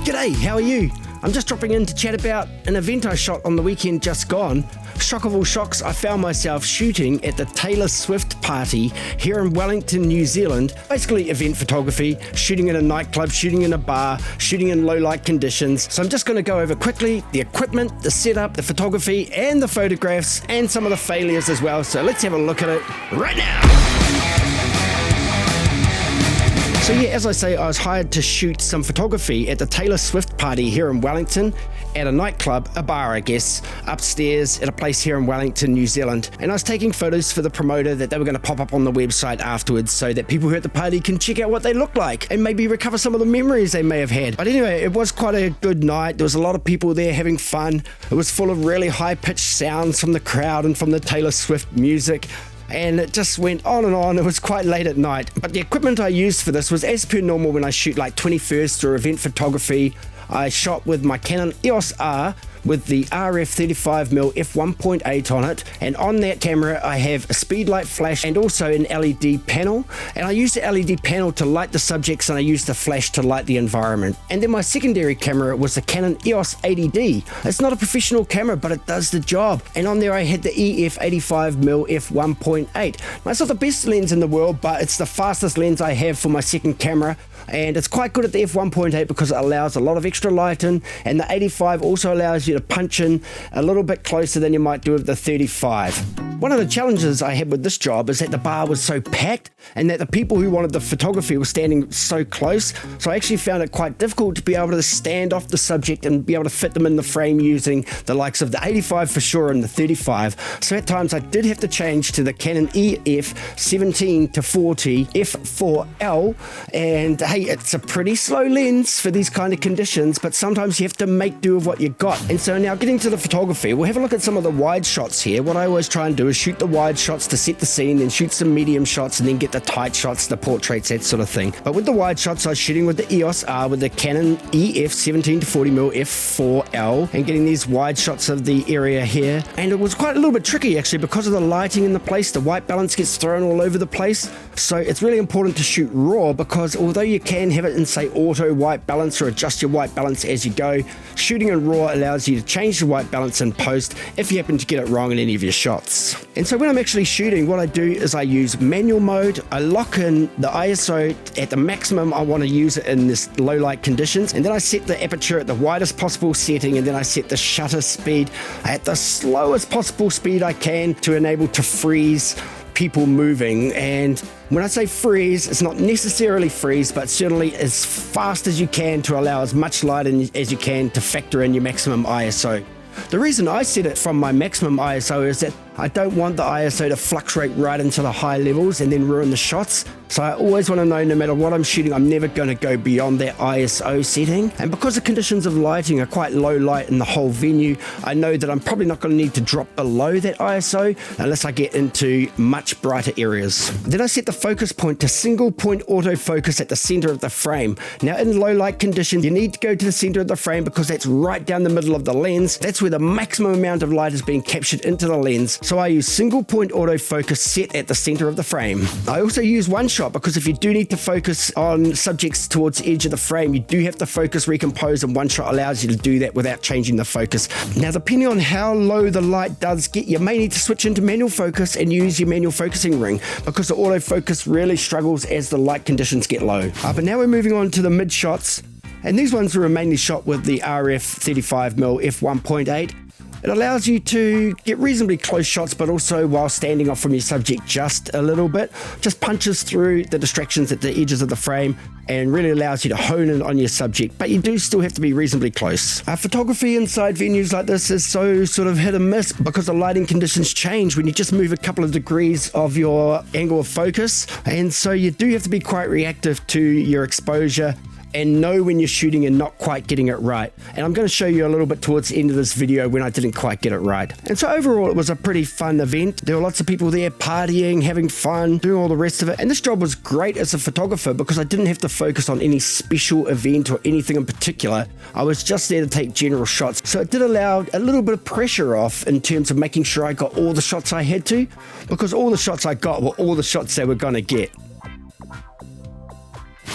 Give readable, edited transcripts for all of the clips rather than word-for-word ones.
G'day, how are you? I'm just dropping in to chat about an event I shot on the weekend just gone. Shock of all shocks, I found myself shooting at the Taylor Swift party here in Wellington, New Zealand. Basically event photography, shooting in a nightclub, shooting in a bar, shooting in low light conditions. So I'm just going to go over quickly the equipment, the setup, the photography and the photographs and some of the failures as well. So let's have a look at it right now. So yeah, as I say, I was hired to shoot some photography at the Taylor Swift party here in Wellington at a nightclub, a bar I guess, upstairs at a place here in Wellington, New Zealand. And I was taking photos for the promoter that they were going to pop up on the website afterwards so that people who are at the party can check out what they look like and maybe recover some of the memories they may have had. But anyway, it was quite a good night. There was a lot of people there having fun. It was full of really high-pitched sounds from the crowd and from the Taylor Swift music. And it just went on and on. It was quite late at night. But the equipment I used for this was as per normal when I shoot like 21st or event photography. I shot with my Canon EOS R with the RF 35mm f1.8 on it, and on that camera I have a speedlight flash and also an LED panel, and I use the LED panel to light the subjects and I use the flash to light the environment. And then my secondary camera was the Canon EOS 80D. It's not a professional camera but it does the job, and on there I had the EF 85mm f1.8. Now it's not the best lens in the world but it's the fastest lens I have for my second camera, and it's quite good at the f1.8 because it allows a lot of extra light in, and the 85 also allows you to punch in a little bit closer than you might do with the 35. One of the challenges I had with this job is that the bar was so packed and that the people who wanted the photography were standing so close, so I actually found it quite difficult to be able to stand off the subject and be able to fit them in the frame using the likes of the 85 for sure and the 35. So at times I did have to change to the Canon EF 17 to 40 f4L, and hey, it's a pretty slow lens for these kind of conditions, but sometimes you have to make do with what you got. And so now getting to the photography, we'll have a look at some of the wide shots here. What I always try and do is shoot the wide shots to set the scene, then shoot some medium shots and then get the tight shots, the portraits, that sort of thing. But with the wide shots, I was shooting with the EOS R with the Canon EF 17 to 40mm f4L and getting these wide shots of the area here. And it was quite a little bit tricky actually because of the lighting in the place. The white balance gets thrown all over the place. So it's really important to shoot raw because although you can have it in say auto white balance or adjust your white balance as you go, shooting in raw allows you to change the white balance in post if you happen to get it wrong in any of your shots. And so when I'm actually shooting, what I do is I use manual mode. I lock in the ISO at the maximum I want to use it in this low light conditions, and then I set the aperture at the widest possible setting, and then I set the shutter speed at the slowest possible speed I can to enable to freeze people moving. And when I say freeze, it's not necessarily freeze, but certainly as fast as you can to allow as much light in as you can to factor in your maximum ISO. The reason I set it from my maximum ISO is that I don't want the ISO to fluctuate right into the high levels and then ruin the shots. So I always want to know no matter what I'm shooting, I'm never going to go beyond that ISO setting. And because the conditions of lighting are quite low light in the whole venue, I know that I'm probably not going to need to drop below that ISO unless I get into much brighter areas. Then I set the focus point to single point autofocus at the center of the frame. Now in low light conditions, you need to go to the center of the frame because that's right down the middle of the lens. That's where the maximum amount of light is being captured into the lens. So I use single point autofocus set at the center of the frame. I also use one shot because if you do need to focus on subjects towards the edge of the frame, you do have to focus recompose, and one shot allows you to do that without changing the focus. Now depending on how low the light does get, you may need to switch into manual focus and use your manual focusing ring because the autofocus really struggles as the light conditions get low. But now we're moving on to the mid shots, and these ones were mainly shot with the RF 35mm f1.8. It allows you to get reasonably close shots, but also while standing off from your subject just a little bit, just punches through the distractions at the edges of the frame and really allows you to hone in on your subject, but you do still have to be reasonably close. Photography inside venues like this is so sort of hit and miss because the lighting conditions change when you just move a couple of degrees of your angle of focus, and so you do have to be quite reactive to your exposure and know when you're shooting and not quite getting it right. And I'm going to show you a little bit towards the end of this video when I didn't quite get it right. And so overall it was a pretty fun event. There were lots of people there partying, having fun, doing all the rest of it. And this job was great as a photographer because I didn't have to focus on any special event or anything in particular. I was just there to take general shots. So it did allow a little bit of pressure off in terms of making sure I got all the shots I had to, because all the shots I got were all the shots they were going to get.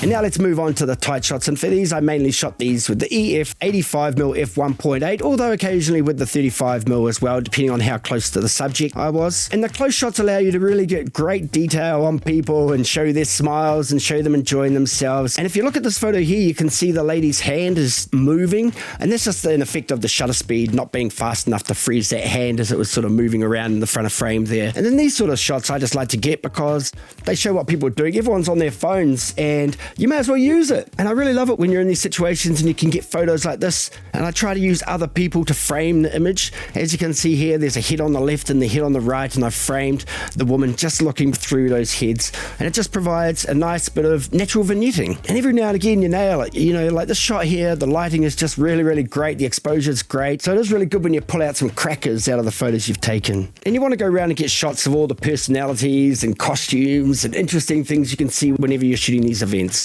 And now let's move on to the tight shots, and for these I mainly shot these with the EF 85mm f1.8, although occasionally with the 35mm as well, depending on how close to the subject I was. And the close shots allow you to really get great detail on people and show their smiles and show them enjoying themselves. And if you look at this photo here, you can see the lady's hand is moving, and that's just an effect of the shutter speed not being fast enough to freeze that hand as it was sort of moving around in the front of frame there. And then these sort of shots I just like to get because they show what people are doing. Everyone's on their phones and you may as well use it. And I really love it when you're in these situations and you can get photos like this. And I try to use other people to frame the image. As you can see here, there's a head on the left and the head on the right, and I've framed the woman just looking through those heads. And it just provides a nice bit of natural vignetting. And every now and again you nail it. You know, like this shot here, the lighting is just really, really great. The exposure is great. So it is really good when you pull out some crackers out of the photos you've taken. And you want to go around and get shots of all the personalities and costumes and interesting things you can see whenever you're shooting these events.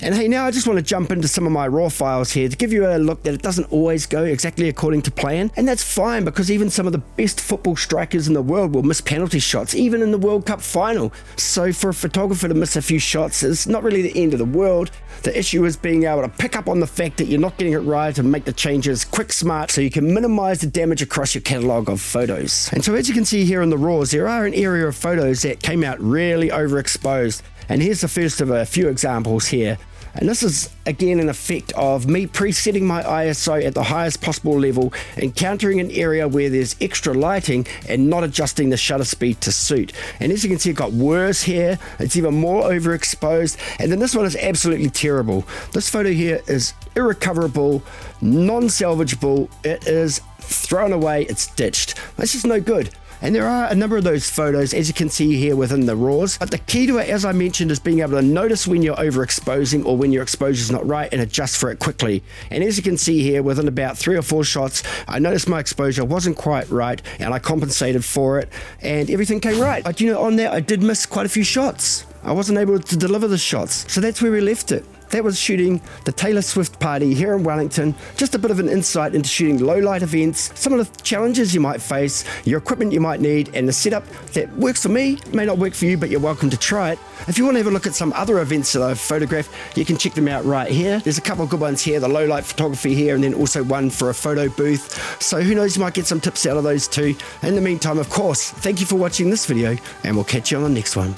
And hey, now I just want to jump into some of my raw files here to give you a look that it doesn't always go exactly according to plan. And that's fine, because even some of the best football strikers in the world will miss penalty shots, even in the World Cup final. So for a photographer to miss a few shots is not really the end of the world. The issue is being able to pick up on the fact that you're not getting it right and make the changes quick, smart, so you can minimize the damage across your catalog of photos. And so as you can see here in the raws, there are an area of photos that came out really overexposed. And here's the first of a few examples here. And this is again an effect of me presetting my ISO at the highest possible level, encountering an area where there's extra lighting and not adjusting the shutter speed to suit. And as you can see, it got worse here. It's even more overexposed. And then this one is absolutely terrible. This photo here is irrecoverable, non-salvageable. It is thrown away. It's ditched. That's just no good. And there are a number of those photos, as you can see here within the raws. But the key to it, as I mentioned, is being able to notice when you're overexposing or when your exposure is not right and adjust for it quickly. And as you can see here, within about 3 or 4 shots, I noticed my exposure wasn't quite right and I compensated for it and everything came right. But you know, on that, I did miss quite a few shots. I wasn't able to deliver the shots. So that's where we left it. That was shooting the Taylor Swift party here in Wellington. Just a bit of an insight into shooting low light events, some of the challenges you might face, your equipment you might need, and the setup that works for me may not work for you, but you're welcome to try it. If you want to have a look at some other events that I've photographed, you can check them out right here. There's a couple of good ones here, the low light photography here, and then also one for a photo booth. So who knows, you might get some tips out of those too. In the meantime, of course, thank you for watching this video, and we'll catch you on the next one.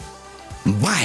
Bye!